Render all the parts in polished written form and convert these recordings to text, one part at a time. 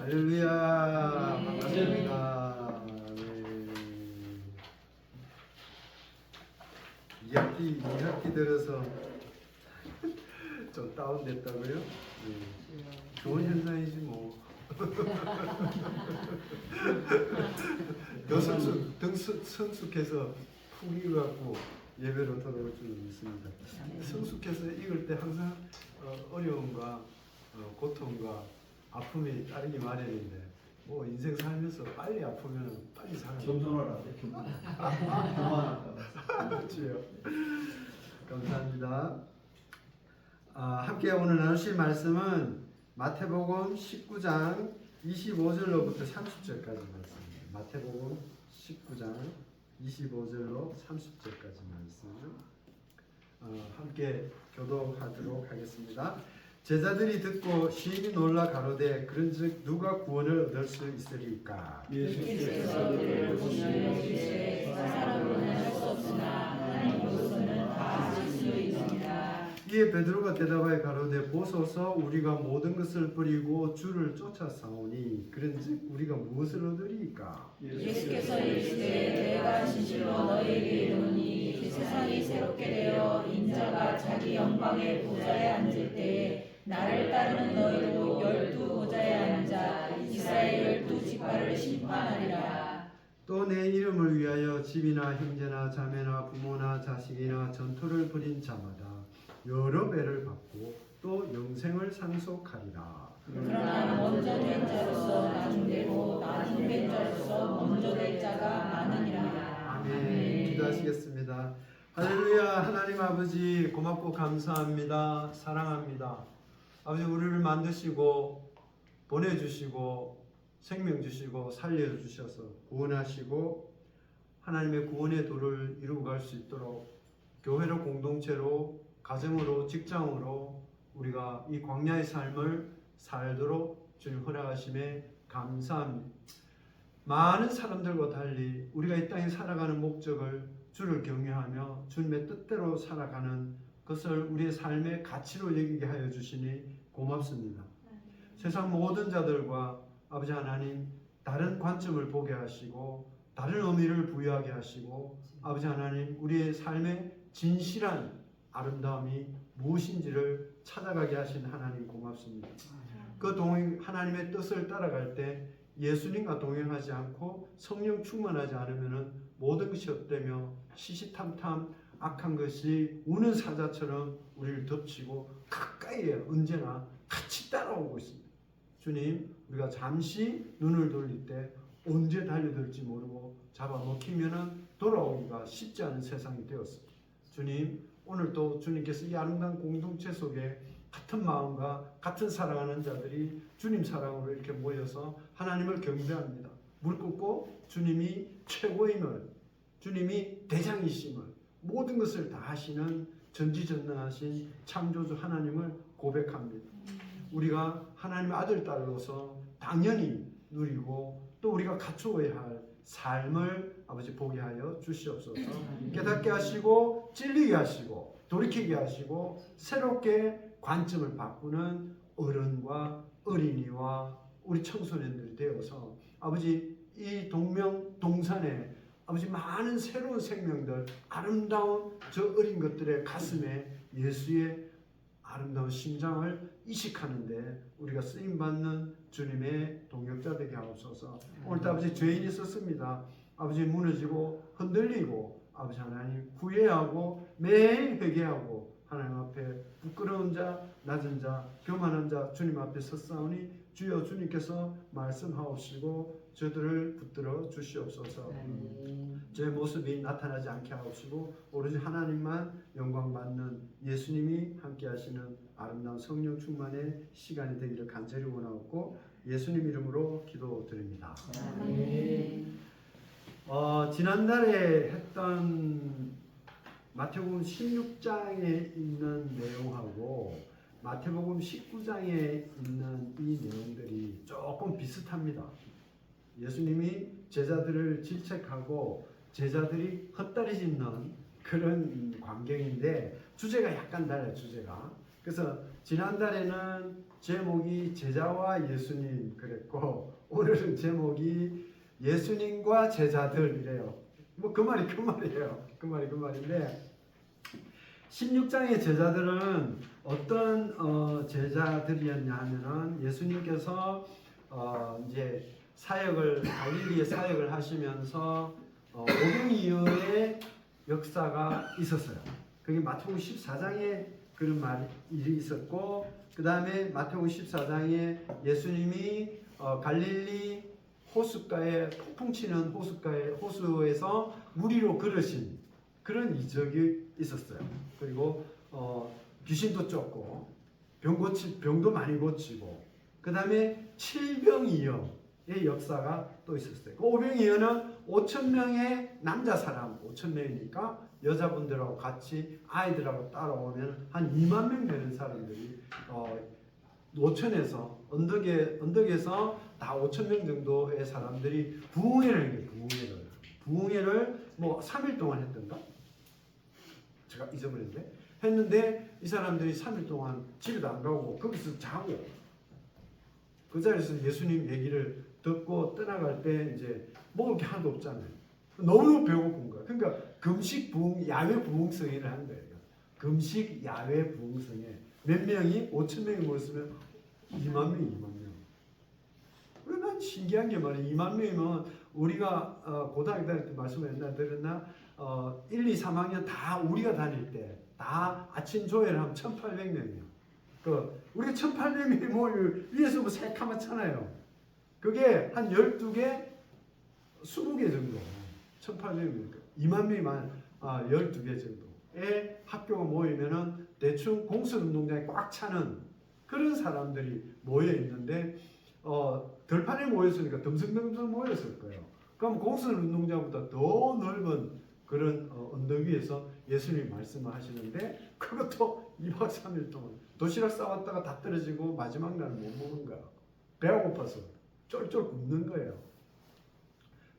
할렐루야. 반갑습니다. 네. 2학기 들어서 좀 다운됐다고요? 네. 좋은 현상이지 뭐. 더 성숙해서 푹 익어갖고 예배로 돌아올 줄 믿습니다. 성숙해서 익을 때 항상 어려움과 고통과 아픔이 따르기 마련인데 뭐 인생 살면서 빨리 아프면 빨리 살아요. 겸손하라. 그렇지요. 감사합니다. 함께 오늘 나누실 말씀은 마태복음 19장 25절로부터 30절까지 말씀입니다. 마태복음 19장 25절로 30절까지 말씀 함께 교독하도록 하겠습니다. 제자들이 듣고 심히 놀라 가로되 그런즉 누가 구원을 얻을 수 있으리까? 예수께서 그를 보시며 이르시되 사람으로는 할 수 없으나 하나님으로서는 다 하실 수 있습니다. 이에 베드로가 대답하여 가로되 보소서 우리가 모든 것을 버리고 주를 쫓아사오니 그런즉 우리가 무엇을 얻으리까? 예수께서 이르시되 내가 진실로 너희에게 이르노니 세상이 새롭게 되어 인자가 자기 영광의 보좌에 앉을 때에 나를 따르는 너희도 12보좌에 앉아 이스라엘 12지파를 심판하리라. 또 내 이름을 위하여 집이나 형제나 자매나 부모나 자식이나 전토를 벌인 자마다 여러 배를 받고 또 영생을 상속하리라. 그러나 먼저 된 자로서 나중되고 나중된 자로서 먼저 될 자가 많으니라. 아멘. 기도하시겠습니다. 할렐루야. 하나님 아버지 고맙고 감사합니다. 사랑합니다. 아버지 우리를 만드시고 보내주시고 생명 주시고 살려주셔서 구원하시고 하나님의 구원의 도를 이루고 갈 수 있도록 교회로 공동체로 가정으로 직장으로 우리가 이 광야의 삶을 살도록 주님 허락하심에 감사합니다. 많은 사람들과 달리 우리가 이 땅에 살아가는 목적을 주를 경외하며 주님의 뜻대로 살아가는 것을 우리의 삶의 가치로 여기게 하여 주시니 고맙습니다. 세상 모든 자들과 아버지 하나님 다른 관점을 보게 하시고 다른 의미를 부여하게 하시고 아버지 하나님 우리의 삶의 진실한 아름다움이 무엇인지를 찾아가게 하신 하나님 고맙습니다. 그 하나님의 뜻을 따라갈 때 예수님과 동행하지 않고 성령 충만하지 않으면 모든 것이 헛되며 시시탐탐 악한 것이 우는 사자처럼 우리를 덮치고 가까이에 언제나 같이 따라오고 있습니다. 주님, 우리가 잠시 눈을 돌릴 때 언제 달려들지 모르고 잡아먹히면 돌아오기가 쉽지 않은 세상이 되었습니다. 주님, 오늘도 주님께서 이 아름다운 공동체 속에 같은 마음과 같은 사랑하는 자들이 주님 사랑으로 이렇게 모여서 하나님을 경배합니다. 무릎 꿇고 주님이 최고임을, 주님이 대장이심을, 모든 것을 다 하시는 전지전능하신 창조주 하나님을 고백합니다. 우리가 하나님의 아들, 딸로서 당연히 누리고 또 우리가 갖추어야 할 삶을 아버지 보게 하여 주시옵소서. 깨닫게 하시고 진리게 하시고 돌이키게 하시고 새롭게 관점을 바꾸는 어른과 어린이와 우리 청소년들이 되어서 아버지 이 동산에 아버지 많은 새로운 생명들 아름다운 저 어린 것들의 가슴에 예수의 아름다운 심장을 이식하는데 우리가 쓰임받는 주님의 동역자 되게 하옵소서. 오늘도 아버지 죄인이 있었습니다. 아버지 무너지고 흔들리고 아버지 하나님 후회하고 매일 회개하고 하나님 앞에 부끄러운 자, 낮은 자, 교만한 자 주님 앞에 섰사오니 주여 주님께서 말씀하옵시고 저들을 붙들어 주시옵소서. 제 모습이 나타나지 않게 하옵시고 오로지 하나님만 영광 받는 예수님이 함께 하시는 아름다운 성령 충만의 시간이 되기를 간절히 원하옵고 예수님 이름으로 기도드립니다. 지난달에 했던 마태복음 16장에 있는 내용하고 마태복음 19장에 있는 이 내용들이 조금 비슷합니다. 예수님이 제자들을 질책하고 제자들이 헛다리 짚는 그런 광경인데 주제가 약간 달라요. 주제가. 그래서 지난달에는 제목이 제자와 예수님 그랬고, 오늘은 제목이 예수님과 제자들이래요. 뭐 그 말이에요. 그 말인데, 16장의 제자들은 어떤 제자들이었냐 하면은, 예수님께서 이제 갈릴리의 사역을 하시면서 오병이어의 역사가 있었어요. 그게 마태복음 14장에 그런 일이 있었고, 그 다음에 마태복음 14장에 예수님이 갈릴리 호숫가에, 폭풍 치는 호수에서 물 위로 걸으신 그런 이적이 있었어요. 그리고 귀신도 쫓고 병도 많이 고치고, 그 다음에 칠병이어의 역사가 또 있었어요. 그 오병이어는 5,000명의 남자 사람, 5,000명이니까 여자분들하고 같이 아이들하고 따라오면 한 2만 명 되는 사람들이 노천에서 언덕에서 다 5,000명 정도의 사람들이 부흥회를 뭐 3일 동안 했던가? 제가 했는데 이 사람들이 3일 동안 집에도 안 가고 거기서 자고, 그 자리에서 예수님 얘기를 듣고 떠나갈 때 이제 먹을 게 하나도 없잖아요. 너무 배고픈 거야. 그러니까 금식 야외 부흥성회를 한 거예요. 금식 야외 부흥성회. 몇 명이 5,000명이 모였으면 2만 명. 난 신기한 게 말이야. 2만 명이면 우리가 고등학교 다닐 때 말씀을 옛날에 들었나? 1, 2, 3학년 다 우리가 다닐 때 다 아침 조회를 하면 1,800명이에요. 우리가 1,800명이 모일 위에서 뭐 새카맣잖아요. 그게 한 12개, 20개 정도. 1,800명이니까 2만 명이면 12개 정도의 학교가 모이면은 대충 공설운동장에 꽉 차는 그런 사람들이 모여 있는데, 들판에 모였으니까 듬성듬성 모였을 거예요. 그럼 공설운동장보다 더 넓은 그런 언덕 위에서 예수님이 말씀을 하시는데, 그것도 2박 3일 동안 도시락 싸왔다가 다 떨어지고 마지막 날은 못 먹은 거야. 배가 고파서 쫄쫄 굶는 거예요.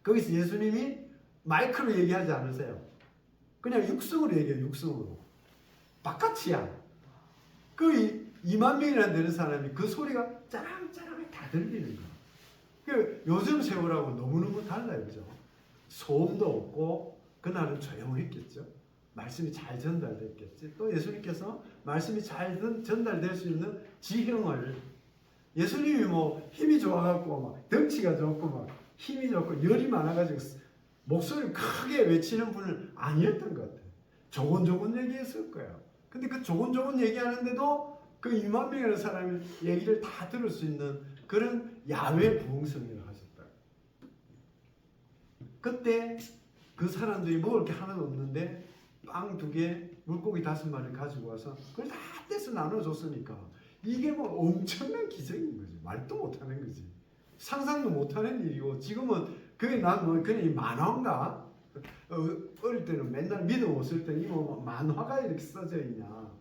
거기서 예수님이 마이크로 얘기하지 않으세요. 그냥 육성으로 얘기해요. 육성으로. 바깥이야. 그 2만 명이나 되는 사람이 그 소리가 짜랑짜랑 다 들리는 거야. 요즘 세월하고 너무너무 달라요. 그죠? 소음도 없고, 그날은 조용했겠죠. 말씀이 잘 전달됐겠지. 또 예수님께서 말씀이 잘 전달될 수 있는 지형을, 예수님이 뭐 힘이 좋아갖고 막 덩치가 좋고 막 힘이 좋고 열이 많아가지고 목소리를 크게 외치는 분은 아니었던 것 같아요. 조곤조곤 얘기했을 거예요. 근데 그 조곤조곤 얘기하는데도 그 2만 명이라는 사람이 얘기를 다 들을 수 있는 그런 야외 부흥성회를 하셨다. 그때 그 사람들이 먹을 게 하나도 없는데 빵 2개, 물고기 5마리를 가지고 와서 그걸 다 떼서 나눠줬으니까 이게 뭐 엄청난 기적인 거지. 말도 못하는 거지. 상상도 못하는 일이고, 지금은 그게 난 그냥 만화인가? 어릴 때는 맨날 믿음 없을 때는 이거 뭐 만화가 이렇게 써져 있냐,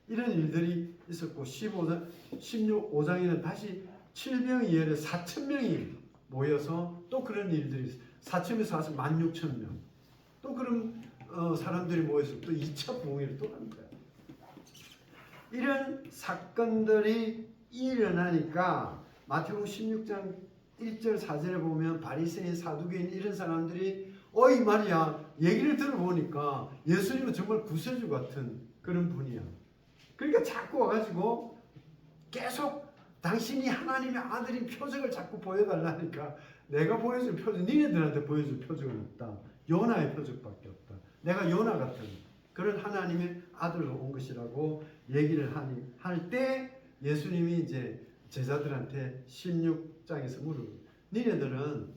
이런 일들이 있었고, 16장에는 다시 7병이열에 4,000명이 모여서 또 그런 일들이 있어요. 4,000에서 와서 16,000명. 또 그런 사람들이 모여서 또 2차 부흥회를 또 하는 거예요. 이런 사건들이 일어나니까 마태복음 16장 1절 4절에 보면 바리새인, 사두개인 이런 사람들이 어이 말이야, 얘기를 들어보니까 예수님은 정말 구세주 같은 그런 분이야. 그러니까 자꾸 와가지고 계속 당신이 하나님의 아들인 표적을 자꾸 보여달라니까, 내가 보여줄 표적, 니네들한테 보여줄 표적은 없다. 요나의 표적밖에 없다. 내가 요나 같은 그런 하나님의 아들로 온 것이라고 얘기를 할 때, 예수님이 이제 제자들한테 16장에서 물어요. 니네들은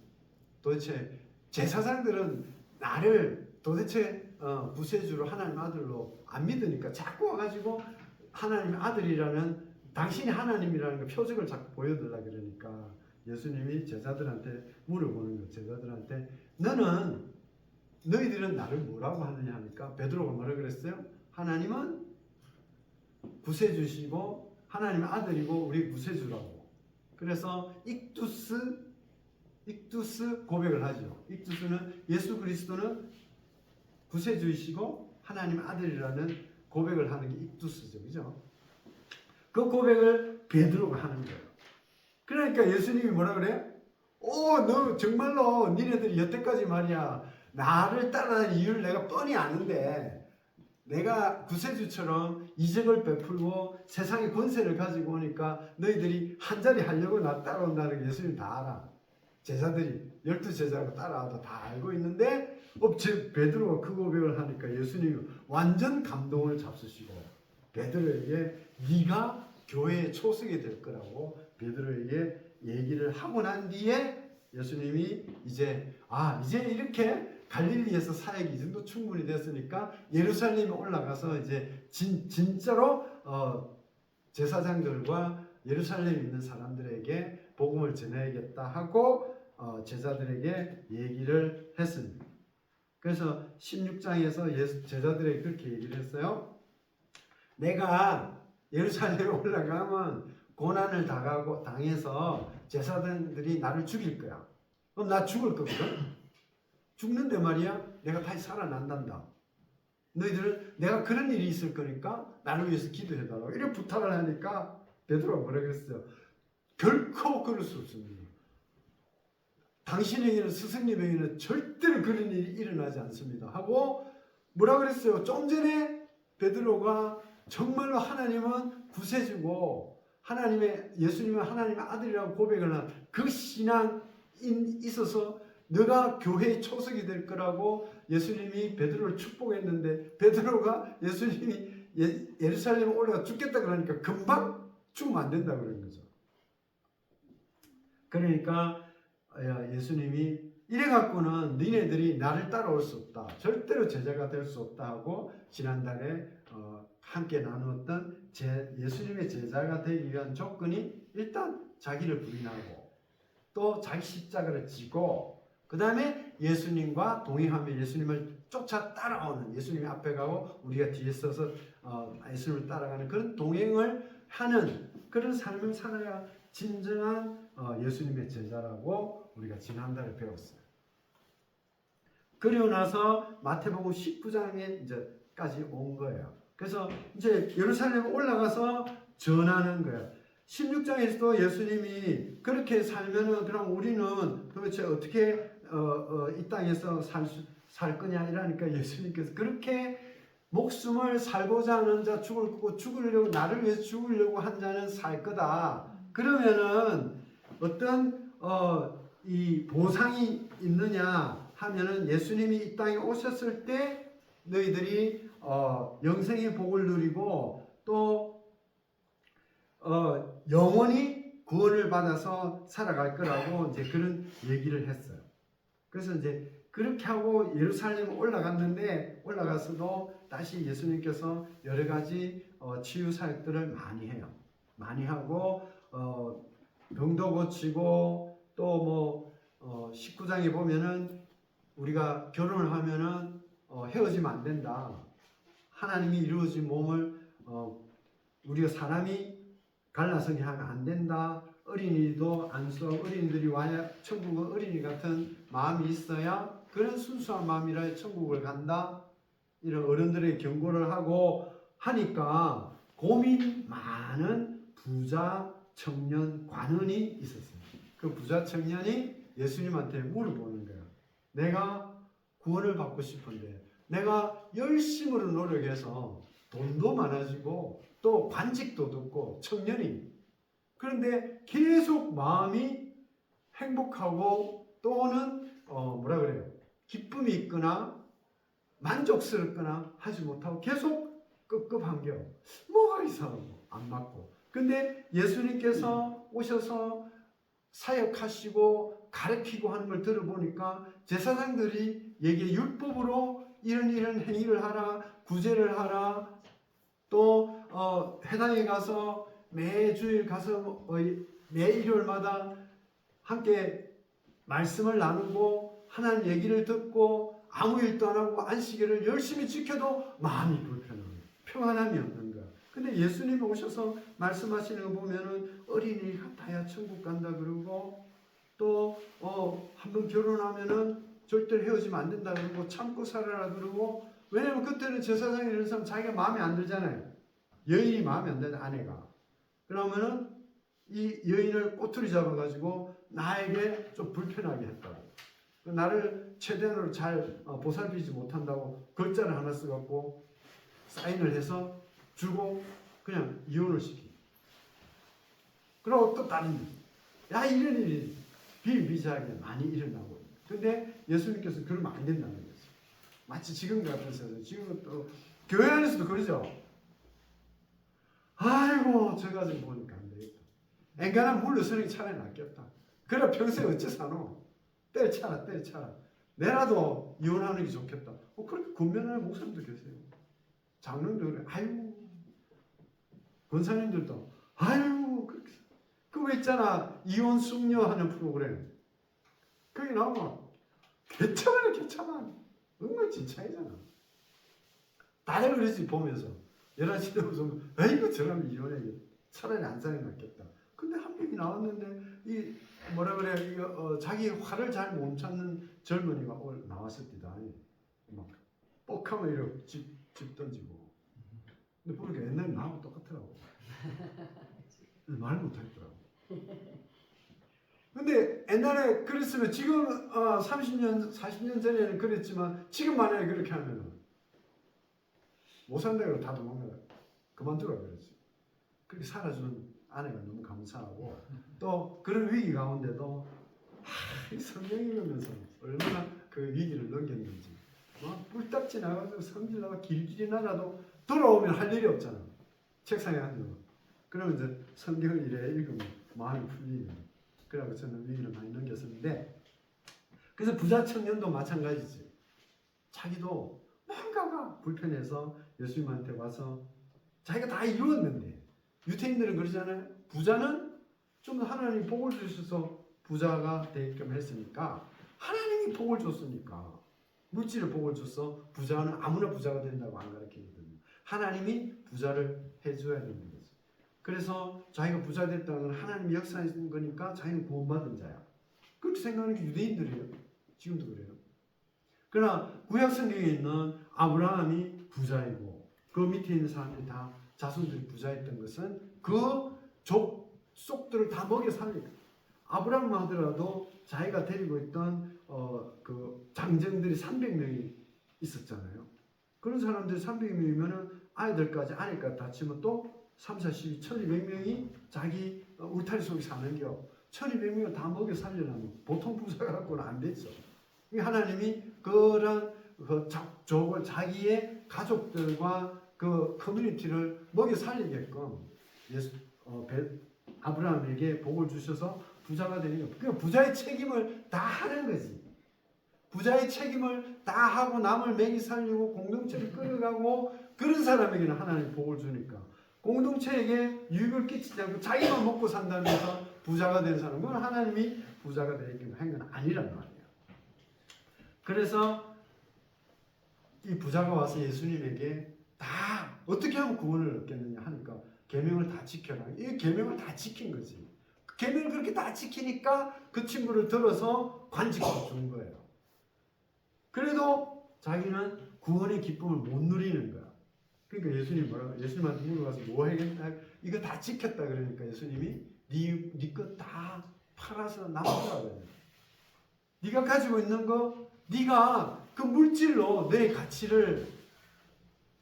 도대체, 제사장들은 나를 도대체 구세주로 하나님 아들로 안 믿으니까 자꾸 와가지고 하나님의 아들이라는, 당신이 하나님이라는 그 표적을 자꾸 보여달라 그러니까 예수님이 제자들한테 물어보는 거예요. 제자들한테 너희들은 나를 뭐라고 하느냐 하니까, 베드로가 뭐라 그랬어요? 하나님은 구세주시고 하나님의 아들이고 우리 구세주라고. 그래서 익두스 고백을 하죠. 익두스는 예수 그리스도는 구세주이시고 하나님의 아들이라는 고백을 하는 게 익두스죠. 그죠? 그 고백을 베드로가 하는 거예요. 그러니까 예수님이 뭐라 그래요? 너 정말로 니네들이 여태까지 말이야 나를 따라다니는 이유를 내가 뻔히 아는데 내가 구세주처럼 이적을 베풀고 세상의 권세를 가지고 오니까 너희들이 한 자리 하려고 나 따라온다는 게 예수님 다 알아. 제자들이 12제자가 따라와도 다 알고 있는데 베드로가 그 고백을 하니까 예수님이 완전 감동을 잡수시고 베드로에게 네가 교회의 초석이 될 거라고 베드로에게 얘기를 하고 난 뒤에 예수님이 이제 이렇게 갈릴리에서 사역이 이 정도 충분히 됐으니까 예루살렘에 올라가서 이제 진짜로 제사장들과 예루살렘에 있는 사람들에게 복음을 전해야겠다 하고 제자들에게 얘기를 했습니다. 그래서 16장에서 제자들에게 그렇게 얘기를 했어요. 내가 예루살렘에 올라가면 고난을 당해서 제사장들이 나를 죽일 거야. 그럼 나 죽을 거거든. 죽는데 말이야 내가 다시 살아난단다. 너희들은 내가 그런 일이 있을 거니까 나를 위해서 기도해달라고 이렇게 부탁을 하니까 베드로가 뭐라 그랬어요? 결코 그럴 수 없습니다. 당신에게는 스승님에게는 절대로 그런 일이 일어나지 않습니다 하고 뭐라 그랬어요? 좀 전에 베드로가 정말로 하나님은 구세주고 예수님은 하나님의 아들이라고 고백을 한 그 신앙이 있어서 너가 교회의 초석이 될 거라고 예수님이 베드로를 축복했는데 베드로가 예수님이 예루살렘에 올라가 죽겠다 그러니까 금방 죽으면 안 된다 그런 거죠. 그러니까 예수님이 이래갖고는 니네들이 나를 따라올 수 없다. 절대로 제자가 될 수 없다 하고 지난달에 함께 나누었던 예수님의 제자가 되기 위한 조건이 일단 자기를 부인하고 또 자기 십자가를 지고 그 다음에 예수님과 동행하며 예수님을 쫓아 따라오는 예수님 앞에 가고 우리가 뒤에 서서 예수님을 따라가는 그런 동행을 하는 그런 삶을 살아야 진정한 예수님의 제자라고 우리가 지난달에 배웠어요. 그리고 나서 마태복음 19장에 이제까지 온 거예요. 그래서 이제 예루살렘에 올라가서 전하는 거예요. 16장에서도 예수님이 그렇게 살면은 그럼 우리는 도대체 어떻게 이 땅에서 살 거냐 이러니까 예수님께서 그렇게 목숨을 살고자 하는 자 죽을 거고 죽으려고 나를 위해서 죽으려고 한 자는 살 거다. 그러면은 어떤 이 보상이 있느냐 하면은 예수님이 이 땅에 오셨을 때 너희들이 영생의 복을 누리고 또 영원히 구원을 받아서 살아갈 거라고 이제 그런 얘기를 했어요. 그래서 이제 그렇게 하고 예루살렘에 올라가서도 다시 예수님께서 여러 가지 치유 사역들을 많이 해요. 많이 하고 병도 고치고 또 19장에 보면은 우리가 결혼을 하면은 헤어지면 안 된다. 하나님이 이루어진 몸을 우리가 사람이 갈라서게 하면 안 된다. 어린이도 안수하고 어린이들이 와야 천국은 어린이 같은 마음이 있어야 그런 순수한 마음이라 천국을 간다. 이런 어른들의 경고를 하고 하니까 고민 많은 부자 청년 관원이 있었어요. 그 부자 청년이 예수님한테 물어보는 거예요. 내가 구원을 받고 싶은데 내가 열심으로 노력해서 돈도 많아지고 또 관직도 듣고 청년이 그런데 계속 마음이 행복하고 또는 기쁨이 있거나 만족스럽거나 하지 못하고 계속 끄급한겨 뭐가 이상하고 안 맞고 근데 예수님께서 오셔서 사역하시고 가르치고 하는 걸 들어보니까 제사장들이 얘기해 율법으로 이런 행위를 하라 구제를 하라 또 회당에 가서 매주일 가서 매 일요일마다 함께 말씀을 나누고 하나님 얘기를 듣고 아무 일도 안 하고 안식일을 열심히 지켜도 마음이 불편한 거예요. 평안함이 없는 거예요. 근데 예수님이 오셔서 말씀하시는 거 보면은 어린이 같아야 천국 간다 그러고 또 한번 결혼하면은 절대로 헤어지면 안 된다 그러고 참고 살아라 그러고 왜냐면 그때는 제사장이 이런 사람 자기가 마음에 안 들잖아요. 여인이 마음에 안 드는 아내가. 그러면은 이 여인을 꼬투리 잡아가지고 나에게 좀 불편하게 했다고. 나를 최대한으로 잘 보살피지 못한다고 글자를 하나 써갖고 사인을 해서 주고 그냥 이혼을 시키. 그리고 또 다른 일. 야, 이런 일이 비일비재하게 많이 일어나고. 근데 예수님께서 그러면 안 된다는 거죠. 마치 지금 같은 세상, 지금 또 교회 안에서도 그러죠. 아이고, 저 가지고 보니까 안 되겠다. 앵간한 물러서는 게 차라리 낫겠다. 그래 평소에 어째 사노? 때려쳐라. 내라도 이혼하는 게 좋겠다. 그렇게 권면하는 목사님도 계세요. 장로님도 그래. 아이고, 권사님들도 아이고, 그렇게. 그거 있잖아. 이혼 숙녀하는 프로그램. 거기 나오면 개차만. 엉망진창이잖아. 다들 그러지 보면서. 11시 되고서 아이고, 저라면 이혼해. 차라리 안 사는 게 낫겠다. 근데 한 명이 나왔는데 이 뭐라 그래, 이거 자기 화를 잘 못 찾는 젊은이가 나왔었디다. 막 뻑하면 이렇게 집 던지고. 근데 보니까 옛날에 나하고 똑같더라고. 말 못하겠더라고. 근데 옛날에 그랬으면 지금 30년, 40년 전에는 그랬지만 지금 만약에 그렇게 하면은 못 산다고 다 도망가. 그만두라 그랬지. 그렇게 살아준 아내가 너무 감사하고 또 그런 위기 가운데도 이 성경 읽으면서 얼마나 그 위기를 넘겼는지. 뿔딱 지나가서 성질 나가 길길이 나가도 돌아오면 할 일이 없잖아. 책상에 앉으면. 그러면 이제 성경을 이래 읽으면 마음이 풀리는. 그래서 저는 위기를 많이 넘겼었는데, 그래서 부자 청년도 마찬가지지. 자기도 뭔가가 불편해서 예수님한테 와서 자기가 다 이루었는데, 유태인들은 그러잖아요. 부자는 좀 더 하나님이 복을 주셔서 부자가 되게끔 했으니까, 하나님이 복을 줬으니까, 물질의 복을 줘서 부자는 아무나 부자가 된다고 안 가르치거든요. 하나님이 부자를 해줘야 되는 거죠. 그래서 자기가 부자 됐다는 건 하나님이 역사하신 거니까 자기는 구원받은 자야. 그렇게 생각하는 게 유대인들이에요. 지금도 그래요. 그러나 구약 성경에 있는 아브라함이 부자이고 그 밑에 있는 사람들이 다 자손들이 부자였던 것은 그 족속들을 다 먹여 살리고, 아브라함만 하더라도 자기가 데리고 있던 그 장정들이 300명이 있었잖아요. 그런 사람들이 300명이면은 아이들까지 아내까지 다 치면 또 3, 4, 12, 1200명이 자기 울타리 속에 사는겨. 1200명을 다 먹여 살려면 보통 부자 갖고는 안 되죠. 하나님이 그런 그 족을 자기의 가족들과 그 커뮤니티를 먹여 살리게끔 아브라함에게 복을 주셔서 부자가 되는 거예요. 그러니까 부자의 책임을 다 하는 거지. 부자의 책임을 다 하고 남을 먹이 살리고 공동체를 끌어가고 그런 사람에게는 하나님이 복을 주니까, 공동체에게 유익을 끼치지 않고 자기만 먹고 산다면서 부자가 된 사람은 하나님이 부자가 되게끔 한 건 아니란 말이에요. 그래서 이 부자가 와서 예수님에게 다 어떻게 하면 구원을 얻겠느냐 하니까 계명을 다 지켜라. 이 계명을 다 지킨 거지. 계명을 그렇게 다 지키니까 그 친구를 들어서 관직을 준 거예요. 그래도 자기는 구원의 기쁨을 못 누리는 거야. 그러니까 예수님한테 물어봐서 뭐 해야겠다. 이거 다 지켰다 그러니까 예수님이 네 것 다 팔아서 나눠라 그래요. 네가 가지고 있는 거, 네가 그 물질로 내 가치를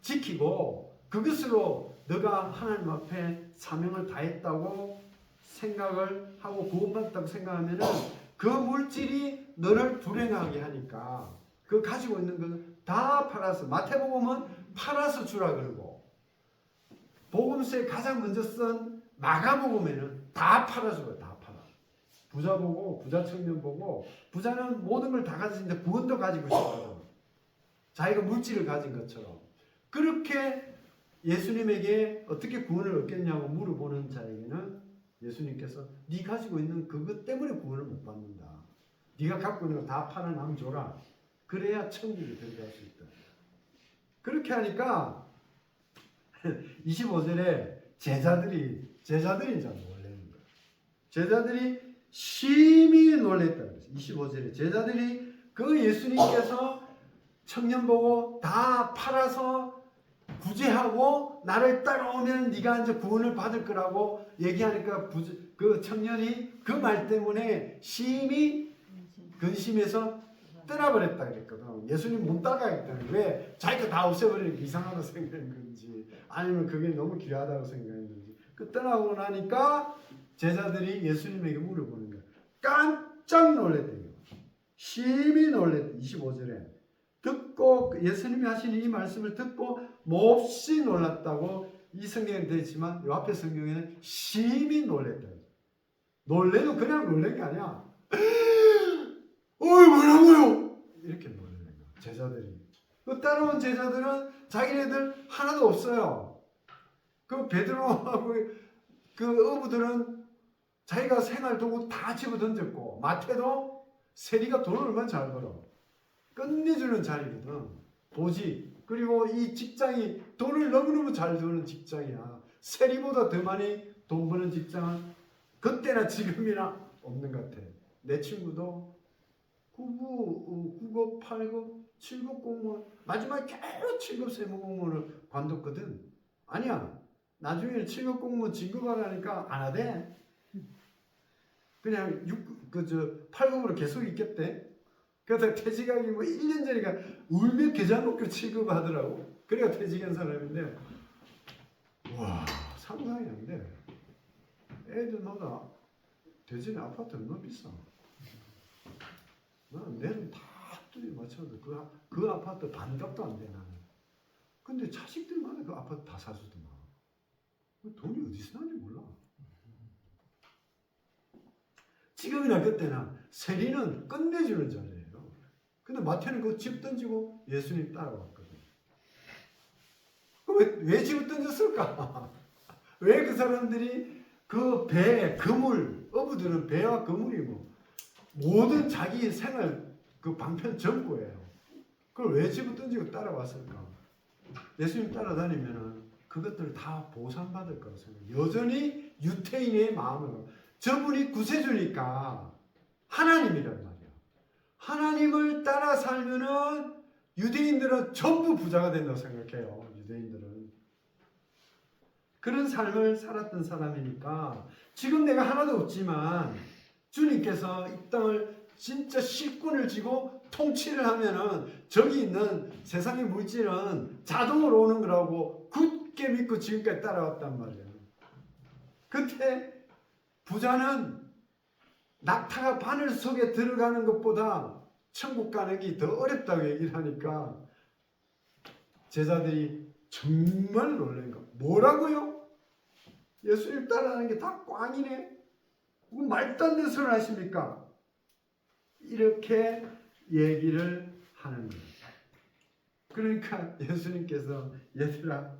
지키고 그것으로 너가 하나님 앞에 사명을 다했다고 생각을 하고 구원받았다고 생각하면은 그 물질이 너를 불행하게 하니까 그 가지고 있는 걸 다 팔아서, 마태복음은 팔아서 주라 그러고, 복음서에 가장 먼저 쓴 마가복음에는 다 팔아줘요. 다 팔아. 부자 보고, 부자 청년 보고, 부자는 모든 걸 다 가지는데 구원도 가지고 있어요. 자기가 물질을 가진 것처럼. 그렇게 예수님에게 어떻게 구원을 얻겠냐고 물어보는 자에게는 예수님께서 네 가지고 있는 그것 때문에 구원을 못 받는다. 네가 갖고 있는 거 다 팔아 남 줘라. 그래야 천국에 들어갈 수 있다. 그렇게 하니까 25절에 제자들이 이제 놀라는 거예요. 제자들이 심히 놀랬다는 거죠. 25절에 제자들이 그 예수님께서 청년 보고 다 팔아서 구제하고 나를 따라오면 네가 이제 구원을 받을 거라고 얘기하니까 그 청년이 그 말 때문에 심히 근심해서 떠나버렸다 그랬거든. 예수님 못 따라가겠다는. 왜? 자기가 다 없애버리는 게 이상하다고 생각한 건지 아니면 그게 너무 귀하다고 생각했는지. 그 떠나고 나니까 제자들이 예수님에게 물어보는 거야. 깜짝 놀랐대요. 심히 놀랬대. 25절에 듣고 예수님이 하시는 이 말씀을 듣고 몹시 놀랐다고 이 성경에 되어 있지만 이 앞에 성경에는 심히 놀랬다. 놀래도 그냥 놀란 게 아니야. 어이 뭐라고요? 이렇게 놀라는 거야. 제자들이. 그 따라온 제자들은 자기네들 하나도 없어요. 그 베드로하고 그 어부들은 자기가 생활 도구 다 집어 던졌고 마태도 세리가 돈을 얼마나 잘 벌어. 끝내주는 자리거든. 보직. 그리고 이 직장이 돈을 너무너무 잘 주는 직장이야. 세리보다 더 많이 돈 버는 직장은 그때나 지금이나 없는 것 같아. 내 친구도 9급, 8급, 7급 공무원, 마지막에 겨우 7급 세무공무원을 관뒀거든. 아니야. 나중에 7급 공무원 진급하라니까 안 하대. 그냥 8급으로 계속 있겠대. 그래서 퇴직하기 뭐 1년 전이니까 울며 계좌 놓고 7급 하더라고. 그래야 퇴직한 사람인데, 와, 상상이 안 돼. 애들마다 대전에 아파트 얼마나 비싸. 나는 내는 다 합들이 맞춰도 그 아파트 반값도 안 돼, 나는. 근데 자식들마다 그 아파트 다 사주더만. 돈이 어디서 나는지 몰라. 지금이나 그때나 세리는 끝내주는 자리예요. 근데 마태는 그 집 던지고 예수님 따라왔거든. 왜 집을 던졌을까? 왜 그 사람들이 그 배, 그물, 어부들은 배와 그물이 뭐 모든 자기 생활 그 방편 전부예요. 그걸 왜 집을 던지고 따라왔을까? 예수님 따라다니면은 그것들을 다 보상받을 거라고 생각해요. 여전히 유태인의 마음으로. 저분이 구세주니까 하나님이란 말이야. 하나님을 따라 살면은 유대인들은 전부 부자가 된다고 생각해요. 유대인들은. 그런 삶을 살았던 사람이니까 지금 내가 하나도 없지만 주님께서 이 땅을 진짜 실권을 쥐고 통치를 하면은 저기 있는 세상의 물질은 자동으로 오는 거라고 굳게 믿고 지금까지 따라왔단 말이에요. 그때 부자는 낙타가 바늘 속에 들어가는 것보다 천국 가는 게 더 어렵다고 얘기를 하니까 제자들이 정말 놀란 거. 뭐라고요? 예수님 따라하는 게 다 꽝이네? 말도 안 되는 소리 하십니까? 이렇게 얘기를 하는 거예요. 그러니까 예수님께서 얘들아,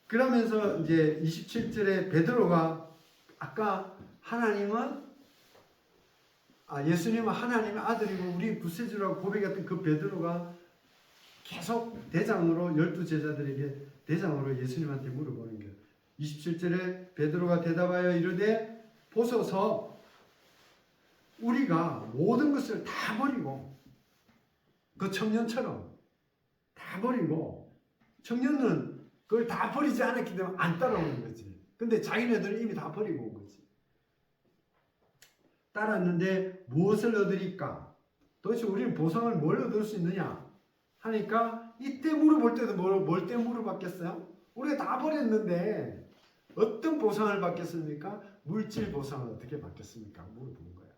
그러면서 이제 27절에 베드로가 아까 예수님은 하나님의 아들이고 우리 구세주라고 고백했던 그 베드로가 계속 대장으로 12제자들에게 대장으로 예수님한테 물어보는 거예요. 27절에 베드로가 대답하여 이르되 보소서 우리가 모든 것을 다 버리고 그 청년처럼 다 버리고 청년은 그걸 다 버리지 않았기 때문에 안 따라오는 거지. 근데 자기네들은 이미 다 버리고 온 거지. 따랐는데 무엇을 얻으리까? 도대체 우리는 보상을 뭘 얻을 수 있느냐? 하니까 이때 물어볼 때도 뭘 때 물어봤겠어요? 우리가 다 버렸는데 어떤 보상을 받겠습니까? 물질 보상을 어떻게 받겠습니까? 물어본 거예요.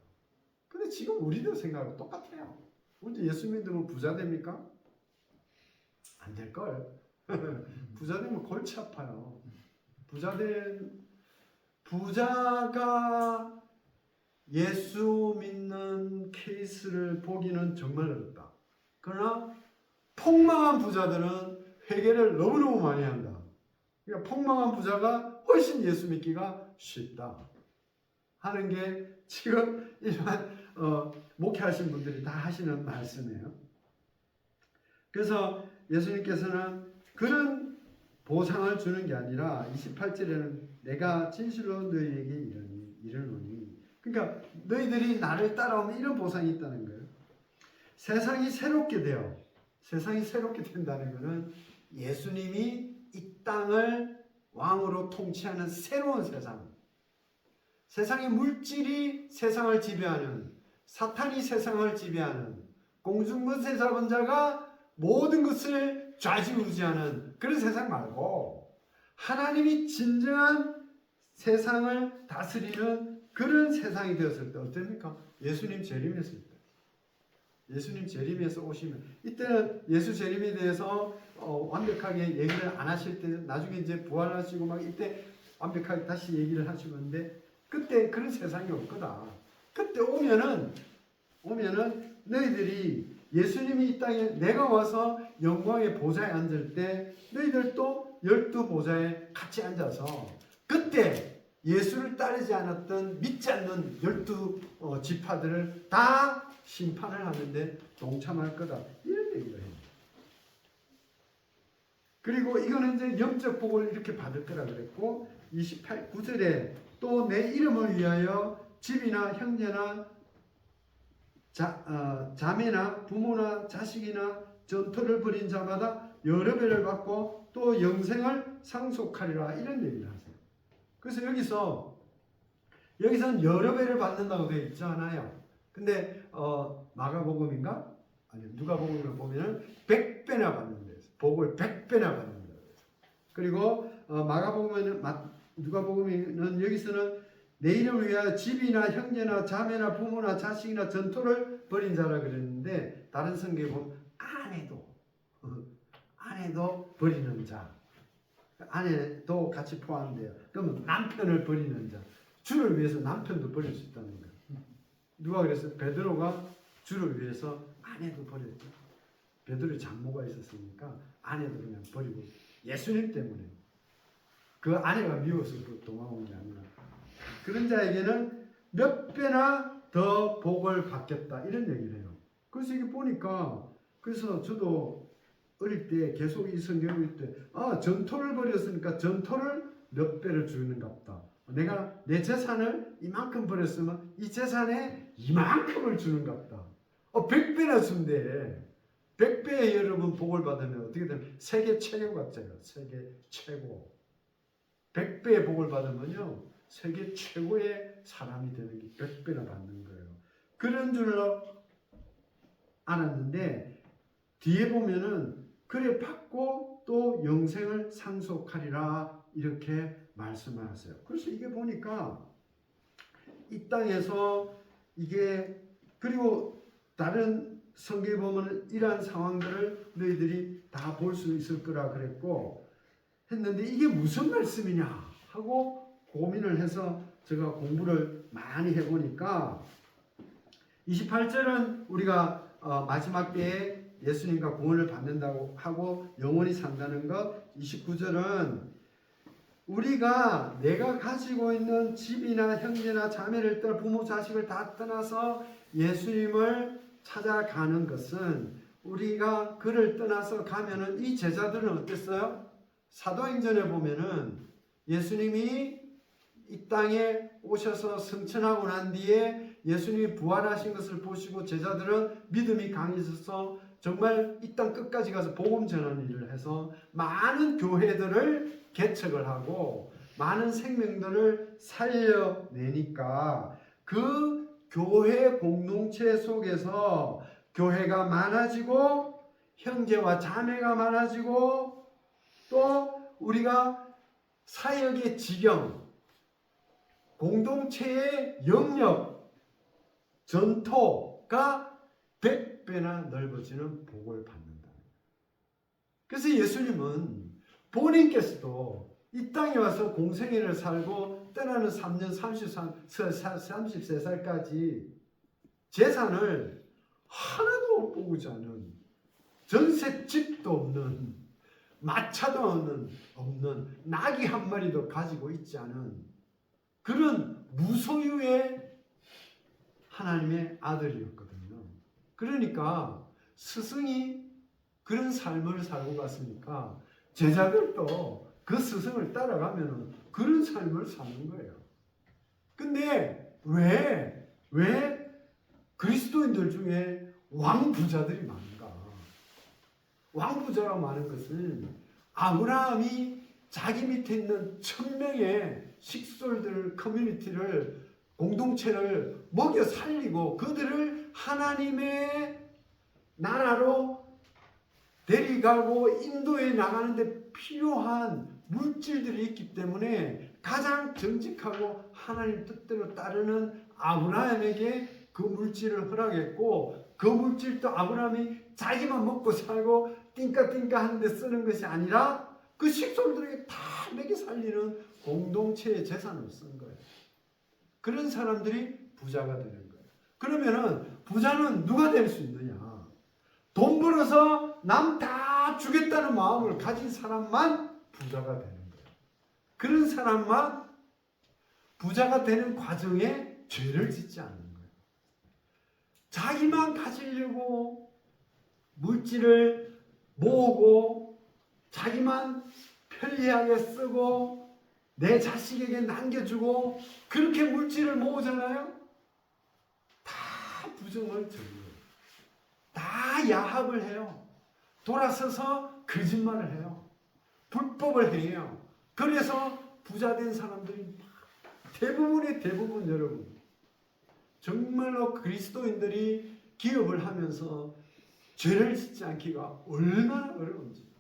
근데 지금 우리들 생각하고 똑같아요. 우리 예수 믿으면 부자 됩니까? 안 될걸. 부자 되면 골치 아파요. 부자가 예수 믿는 케이스를 보기는 정말 어렵다. 그러나 폭망한 부자들은 회개를 너무너무 많이 한다. 그러니까 폭망한 부자가 훨씬 예수 믿기가 쉽다 하는 게 지금 일반 목회하신 분들이 다 하시는 말씀이에요. 그래서 예수님께서는 그런 보상을 주는 게 아니라 28절에는 내가 진실로 너희에게 이르노니, 그러니까 너희들이 나를 따라오면 이런 보상이 있다는 거예요. 세상이 새롭게 된다는 것은 예수님이 이 땅을 왕으로 통치하는 새로운 세상. 세상의 물질이 세상을 지배하는, 사탄이 세상을 지배하는, 공중무세 잡은 자가 모든 것을 좌지우지하는 그런 세상 말고 하나님이 진정한 세상을 다스리는 그런 세상이 되었을 때 어떻습니까? 예수님 재림했을 때. 예수님 재림에서 오시면, 이때는 예수 재림에 대해서 완벽하게 얘기를 안 하실 때, 나중에 이제 부활하시고 막 이때 완벽하게 다시 얘기를 하시는데, 그때 그런 세상이 올 거다. 그때 오면은 너희들이 예수님이 이 땅에 내가 와서 영광의 보좌에 앉을 때 너희들도 12보좌에 같이 앉아서 그때 예수를 따르지 않았던 믿지 않는 12지파들을 다 심판을 하는데 동참할 거다. 이런 얘기를 해요. 그리고 이거는 이제 영적 복을 이렇게 받을 거라 그랬고, 9절에 또 내 이름을 위하여 집이나 형제나 자매나 부모나 자식이나 전토를 벌인 자마다 여러 배를 받고 또 영생을 상속하리라, 이런 얘기를 하세요. 그래서 여기서는 여러 배를 받는다고 되어 있지 않아요. 근데 마가복음인가? 아니, 누가복음을 보면은 100배나 받는다. 복을 100배나 받는다. 그리고 누가복음은 여기서는 내 이름을 위하여 집이나 형제나 자매나 부모나 자식이나 전토를 벌인 자라 그랬는데, 다른 성경에 보면 아내도 버리는 자, 아내도 같이 포함돼요. 그러면 남편을 버리는 자, 주를 위해서 남편도 버릴 수 있다는 거예요. 누가 그랬어요? 베드로가 주를 위해서 아내도 버렸죠. 베드로의 장모가 있었으니까 아내도 그냥 버리고, 예수님 때문에 그 아내가 미워서 도망온 게 아니라 그런 자에게는 몇 배나 더 복을 받겠다, 이런 얘기를 해요. 그래서 이게 보니까, 그래서 저도 어릴 때 계속 이 성경을 읽을 때, 전토를 벌였으니까 전토를 몇 배를 주는갑다. 내가 내 재산을 이만큼 벌였으면 이 재산에 이만큼을 주는갑다. 100배나 준대. 100배의 여러분 복을 받으면 어떻게 되면 세계 최고 같아요. 세계 최고. 100배의 복을 받으면요, 세계 최고의 사람이 되는 게 100배나 받는 거예요. 그런 줄로 알았는데, 뒤에 보면은 그래 받고 또 영생을 상속하리라, 이렇게 말씀을 하세요. 그래서 이게 보니까 이 땅에서 이게, 그리고 다른 성경에 보면 이러한 상황들을 너희들이 다 볼 수 있을 거라 그랬고 했는데, 이게 무슨 말씀이냐 하고 고민을 해서 제가 공부를 많이 해보니까, 28절은 우리가 마지막 때에 예수님과 구원을 받는다고 하고 영원히 산다는 것, 29절은 우리가 내가 가지고 있는 집이나 형제나 자매를 떠나 부모 자식을 다 떠나서 예수님을 찾아가는 것은, 우리가 그를 떠나서 가면은 이 제자들은 어땠어요? 사도행전에 보면은 예수님이 이 땅에 오셔서 승천하고 난 뒤에 예수님이 부활하신 것을 보시고 제자들은 믿음이 강해져서 정말 이 땅 끝까지 가서 복음 전하는 일을 해서 많은 교회들을 개척을 하고 많은 생명들을 살려내니까, 그 교회 공동체 속에서 교회가 많아지고 형제와 자매가 많아지고 또 우리가 사역의 지경, 공동체의 영역, 전토가 100배나 넓어지는 복을 받는다. 그래서 예수님은 본인께서도 이 땅에 와서 공생애를 살고 떠나는 3년 33살까지 재산을 하나도 보고지 않은, 전셋집도 없는, 마차도 없는, 나귀 한 마리도 가지고 있지 않은 그런 무소유의 하나님의 아들이었거든요. 그러니까 스승이 그런 삶을 살고 갔으니까 제자들도 그 스승을 따라가면 그런 삶을 사는 거예요. 근데 왜 그리스도인들 중에 왕부자들이 많은가? 왕부자가 많은 것은 아브라함이 자기 밑에 있는 1000명의 식솔들 커뮤니티를 공동체를 먹여 살리고 그들을 하나님의 나라로 데려가고 인도해 나가는데 필요한 물질들이 있기 때문에 가장 정직하고 하나님 뜻대로 따르는 아브라함에게 그 물질을 허락했고 그 물질도 아브라함이 자기만 먹고 살고 띵까띵까 하는데 쓰는 것이 아니라 그 식솔들에게 다 먹여 살리는 공동체의 재산을 쓴 거예요. 그런 사람들이 부자가 되는 거예요. 그러면은 부자는 누가 될 수 있느냐? 돈 벌어서 남 다 주겠다는 마음을 가진 사람만 부자가 되는 거예요. 그런 사람만 부자가 되는 과정에 죄를 짓지 않는 거예요. 자기만 가지려고 물질을 모으고 자기만 편리하게 쓰고 내 자식에게 남겨주고 그렇게 물질을 모으잖아요. 다 부정을 저지르고 다 야합을 해요. 돌아서서 거짓말을 해요. 불법을 행해요. 그래서 부자된 사람들이 대부분 여러분 정말로 그리스도인들이 기업을 하면서 죄를 짓지 않기가 얼마나 어려운지.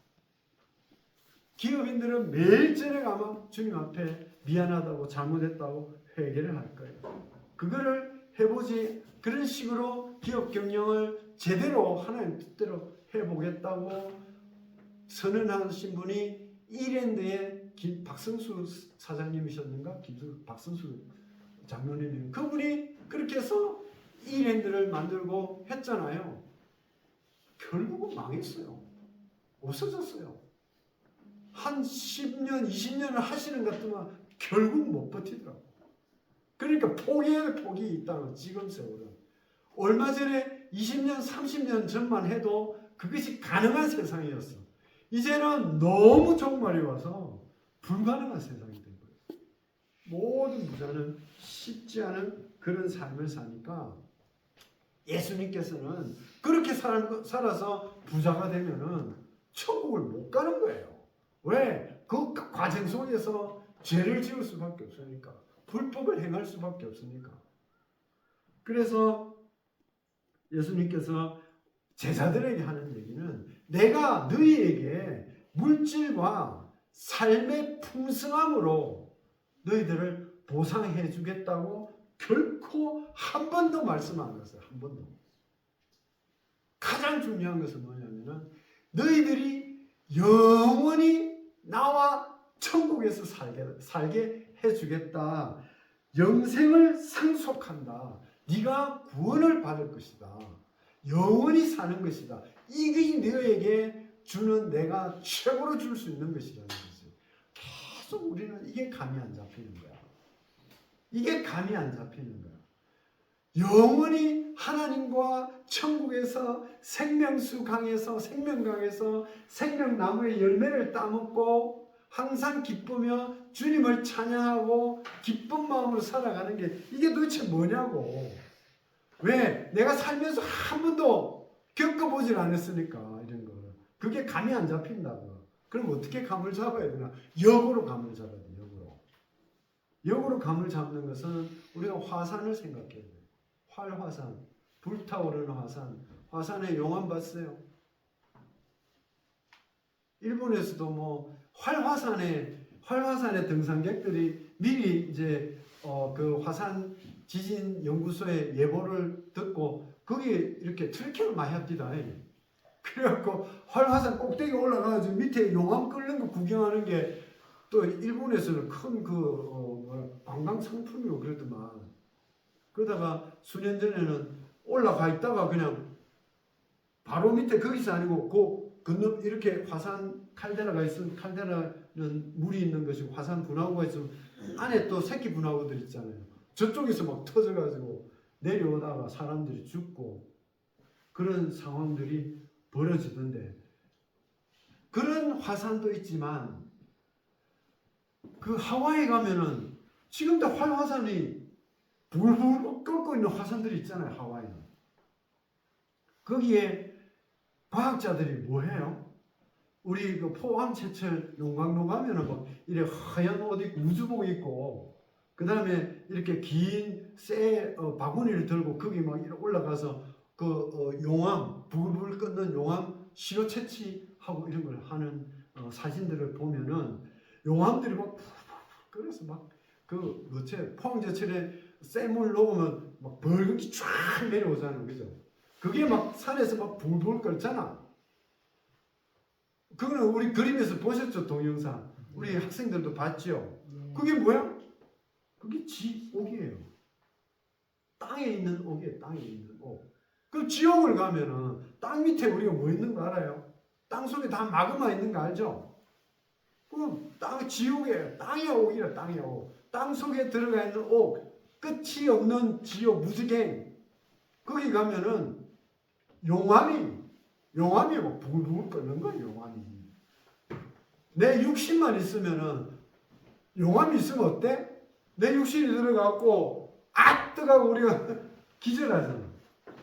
기업인들은 매일 저녁 주님 앞에 미안하다고 잘못했다고 회개를 할 거예요. 그거를 해보지 그런 식으로 기업 경영을 제대로 하나님 뜻대로 해보겠다고 선언하신 분이 이랜드의 박성수 사장님이셨는가? 박성수 장로님이 그분이 그렇게 해서 이랜드를 만들고 했잖아요. 결국은 망했어요. 없어졌어요. 한 10년, 20년을 하시는 것 같으면 결국 못 버티더라고. 그러니까 폭이 있다는 지금 세월은. 얼마 전에 20년, 30년 전만 해도 그것이 가능한 세상이었어. 이제는 너무 종말이 와서 불가능한 세상이 된 거예요. 모든 부자는 쉽지 않은 그런 삶을 사니까 예수님께서는 그렇게 살아서 부자가 되면은 천국을 못 가는 거예요. 왜? 그 과정 속에서 죄를 지을 수밖에 없으니까. 불법을 행할 수밖에 없으니까. 그래서 예수님께서 제자들에게 하는 얘기는 내가 너희에게 물질과 삶의 풍성함으로 너희들을 보상해 주겠다고 결코 한 번도 말씀 안 하셨어요. 한 번도. 가장 중요한 것은 뭐냐면은 너희들이 영원히 나와 천국에서 살게 해주겠다. 영생을 상속한다. 네가 구원을 받을 것이다. 영원히 사는 것이다. 이것이 너에게 주는 내가 최고로 줄 수 있는 것이라는 거지. 계속 우리는 이게 감이 안 잡히는 거야. 이게 감이 안 잡히는 거야. 영원히 하나님과 천국에서 생명수 강에서 생명강에서 생명나무의 열매를 따먹고 항상 기쁘며 주님을 찬양하고 기쁜 마음으로 살아가는 게 이게 도대체 뭐냐고. 왜? 내가 살면서 한 번도 겪어보질 않았으니까 이런 거. 그게 감이 안 잡힌다고. 그럼 어떻게 감을 잡아야 되나? 역으로 감을 잡아야 돼. 역으로 감을 잡는 것은 우리가 화산을 생각해야 돼. 활화산, 불타오르는 화산. 화산에 용암 봤어요? 일본에서도 뭐 활화산의 등산객들이 미리 이제 그 화산 지진 연구소의 예보를 듣고 거기 이렇게 트레킹을 많이 합니다. 그래갖고 활화산 꼭대기 올라가가지고 밑에 용암 끓는 거 구경하는 게 또 일본에서는 큰 관광 상품이고 그러더만. 그러다가 수년 전에는 올라가 있다가 그냥 바로 밑에 거기서 아니고 그 건너 이렇게 화산 칼데라가 있으면 칼데라는 물이 있는 것이고 화산 분화구가 있으면 안에 또 새끼 분화구들 있잖아요. 저쪽에서 막 터져가지고 내려오다가 사람들이 죽고 그런 상황들이 벌어지던데 그런 화산도 있지만 그 하와이 가면은 지금도 활화산이 불불 끓고 있는 화산들이 있잖아요. 하와이는. 거기에 과학자들이 뭐 해요? 우리 그 포항제철 용광로 가면은 막 이래 하얀 옷 입고 우주복 입고 그 다음에 이렇게 긴 쇠 바구니를 들고 거기 막 이렇게 올라가서 그 용암 불불 끓는 용암 시로 채취하고 이런 걸 하는 사진들을 보면은 용암들이 막 끓어서 막 그 뭐지 포항제철에 쇠물 녹으면 막 벌겋게 쫙 내려오잖아요, 그죠? 그게 막 산에서 막 불불 끓잖아. 그거는 우리 그림에서 보셨죠, 동영상. 우리 학생들도 봤죠. 그게 뭐야? 그게 지옥이에요. 땅에 있는 옥이에요. 땅에 있는 옥. 그 지옥을 가면은 땅 밑에 우리가 뭐 있는 거 알아요? 땅 속에 다 마그마 있는 거 알죠? 그럼 땅 지옥이에요. 땅의 옥이에요. 땅의 옥. 땅 속에 들어가 있는 옥. 끝이 없는 지옥 무지개. 거기 가면은 용암이 막 부글부글 끓는 거예요. 용암이. 내 육신만 있으면은 용암이 있으면 어때? 내 육신이 들어가고 뜨거워 우리가 기절하잖아.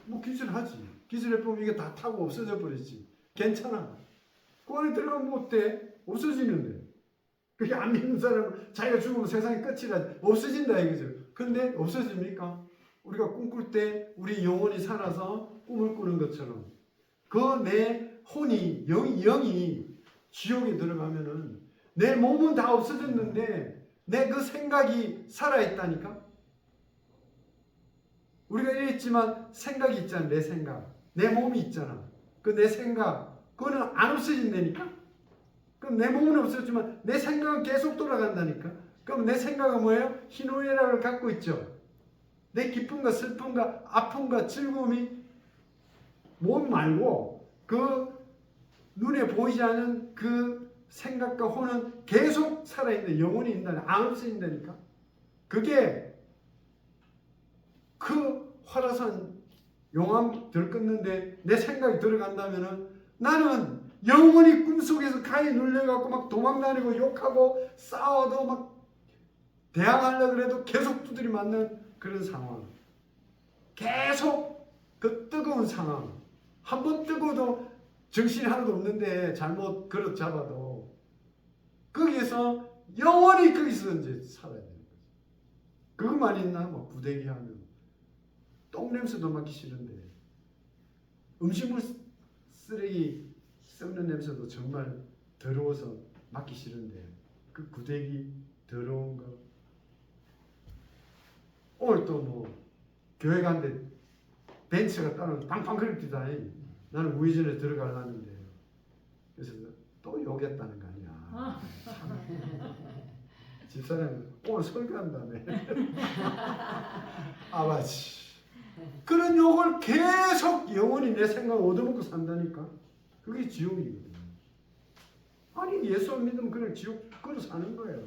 뭐 기절하지. 기절해보면 이게 다 타고 없어져 버리지. 괜찮아. 그 안에 들어가면 뭐 어때? 없어지는데. 그게 안 믿는 사람은 자기가 죽으면 세상이 끝이라 없어진다 이거죠. 근데 없어집니까? 우리가 꿈꿀 때 우리 영혼이 살아서 꿈을 꾸는 것처럼 그 내 혼이 영이 지옥에 들어가면은 내 몸은 다 없어졌는데 내 그 생각이 살아있다니까. 우리가 이랬지만 생각이 있잖아. 내 생각, 내 몸이 있잖아. 그 내 생각 그거는 안 없어진다니까. 그럼 내 몸은 없어지만 내 생각은 계속 돌아간다니까. 그럼 내 생각은 뭐예요? 희노애락을 갖고 있죠. 내 기쁨과 슬픔과 아픔과 즐거움이 몸 말고 그 눈에 보이지 않는 그 생각과 혼은 계속 살아있는 영혼이 있다니 안 없어진다니까. 그게 그 화라산 용암 들끓는데 내 생각이 들어간다면은 나는 영원히 꿈속에서 가에 눌려갖고 막 도망다니고 욕하고 싸워도 막 대항하려고 그래도 계속 두드리 맞는 그런 상황. 계속 그 뜨거운 상황. 한 번 뜨거워도 정신이 하나도 없는데 잘못 그릇 잡아도 거기에서 영원히 거기서 이제 살아야 되는 거지. 그것만 있나? 뭐 부대기 하면 똥냄새도 맡기 싫은데 음식물 쓰레기 썩는 냄새도 정말 더러워서 맡기 싫은데 그 구데기 더러운 거. 오늘 또 뭐 교회 갔는데 벤츠가 따로 빵빵 거립디다. 나는 우회전에 들어가려는데 그래서 또 욕했다는 거 아니야. 집사람은 오늘 설교한다네. 아버지 그런 욕을 계속 영원히 내 생각 얻어먹고 산다니까. 그게 지옥이거든요. 아니 예수 안 믿으면 그냥 지옥으로 사는 거예요.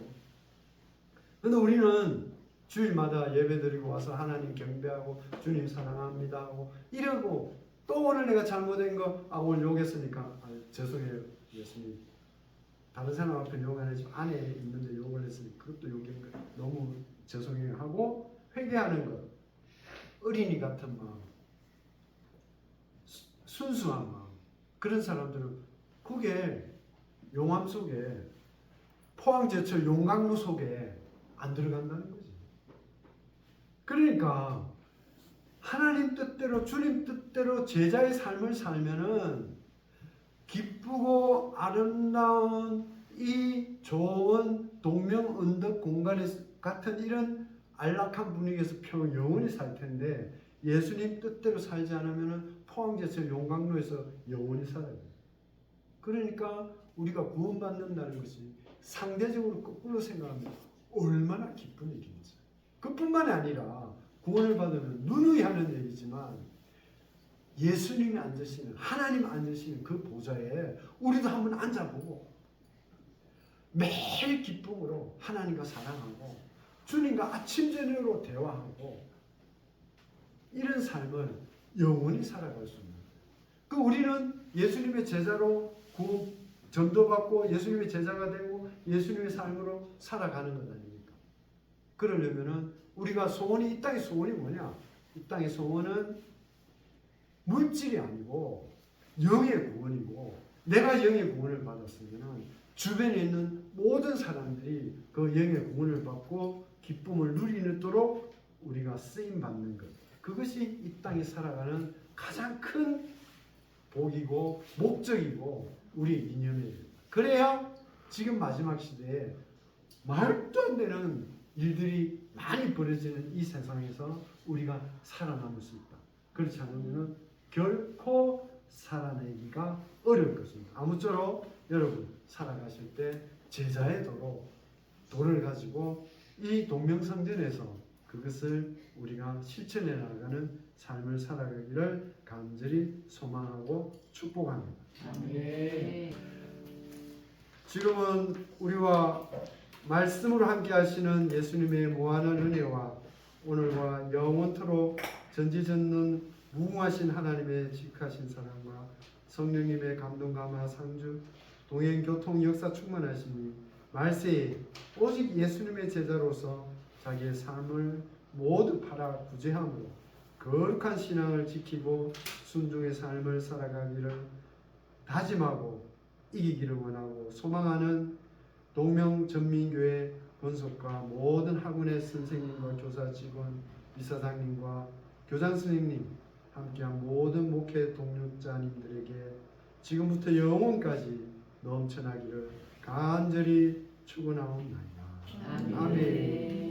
그런데 우리는 주일마다 예배드리고 와서 하나님 경배하고 주님 사랑합니다 하고 이러고 또 오늘 내가 잘못된 거 오늘 욕했으니까 죄송해요 예수님. 다른 사람 앞에 욕 안 했지만 안에 있는데 욕을 했으니 그것도 욕인 거 너무 죄송해요 하고 회개하는 것. 어린이 같은 마음, 순수한 마음. 그런 사람들은 그게 용암 속에 포항제철 용광로 속에 안 들어간다는 거지. 그러니까 하나님 뜻대로 주님 뜻대로 제자의 삶을 살면은 기쁘고 아름다운 이 좋은 동명 언덕 공간에 같은 이런 안락한 분위기에서 영원히 살 텐데 예수님 뜻대로 살지 않으면은 포항제철 용광로에서 영원히 살아야 돼요. 그러니까 우리가 구원받는다는 것이 상대적으로 거꾸로 생각하면 얼마나 기쁜 일인지. 그뿐만이 아니라 구원을 받으면 누누이 하는 얘기지만 예수님이 앉으시는 하나님 앉으시는 그 보좌에 우리도 한번 앉아보고 매일 기쁨으로 하나님과 사랑하고 주님과 아침 저녁으로 대화하고 이런 삶을 영원히 살아갈 수 있는 거예요. 그 우리는 예수님의 제자로 전도받고 예수님의 제자가 되고 예수님의 삶으로 살아가는 것 아닙니까? 그러려면은 우리가 소원이 이 땅의 소원이 뭐냐? 이 땅의 소원은 물질이 아니고 영의 구원이고 내가 영의 구원을 받았으면 주변에 있는 모든 사람들이 그 영의 구원을 받고 기쁨을 누리도록 우리가 쓰임 받는 것. 그것이 이 땅에 살아가는 가장 큰 복이고 목적이고 우리의 이념이에요. 그래야 지금 마지막 시대에 말도 안 되는 일들이 많이 벌어지는 이 세상에서 우리가 살아남을 수 있다. 그렇지 않으면 결코 살아내기가 어려울 것입니다. 아무쪼록 여러분 살아가실 때 제자의 도를 가지고 이 동명상전에서 그것을 우리가 실천해 나가는 삶을 살아가기를 간절히 소망하고 축복합니다. 네. 지금은 우리와 말씀으로 함께 하시는 예수님의 무한한 은혜와 오늘과 영원토록 전지전능 무궁하신 하나님의 지극하신 사랑과 성령님의 감동 감화 상주 동행 교통 역사 충만하시니 말세에 오직 예수님의 제자로서 자기의 삶을 모두 팔아 구제함으로 거룩한 신앙을 지키고 순종의 삶을 살아가기를 다짐하고 이기기를 원하고 소망하는 동명전민교회 본속과 모든 학원의 선생님과 교사 직원, 이사장님과 교장 선생님 함께한 모든 목회 동력자님들에게 지금부터 영원까지 넘쳐나기를 간절히 축원하옵나이다. 아멘.